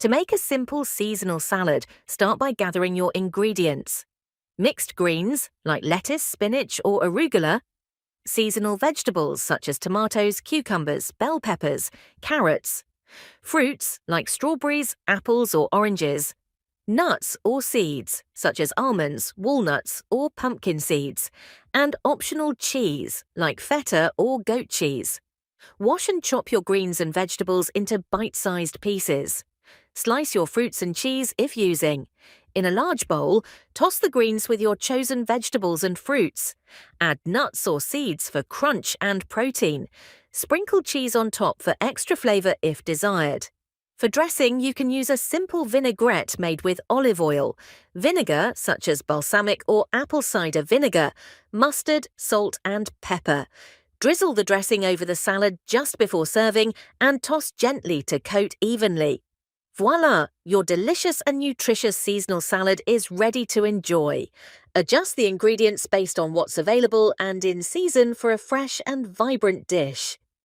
To make a simple seasonal salad, start by gathering your ingredients. Mixed greens, like lettuce, spinach, or arugula. Seasonal vegetables, such as tomatoes, cucumbers, bell peppers, carrots. Fruits, like strawberries, apples, or oranges. Nuts or seeds, such as almonds, walnuts, or pumpkin seeds. And optional cheese, like feta or goat cheese. Wash and chop your greens and vegetables into bite-sized pieces. Slice your fruits and cheese if using. In a large bowl, toss the greens with your chosen vegetables and fruits. Add nuts or seeds for crunch and protein. Sprinkle cheese on top for extra flavor if desired. For dressing, you can use a simple vinaigrette made with olive oil, vinegar such as balsamic or apple cider vinegar, mustard, salt, and pepper. Drizzle the dressing over the salad just before serving and toss gently to coat evenly. Voila! Your delicious and nutritious seasonal salad is ready to enjoy. Adjust the ingredients based on what's available and in season for a fresh and vibrant dish.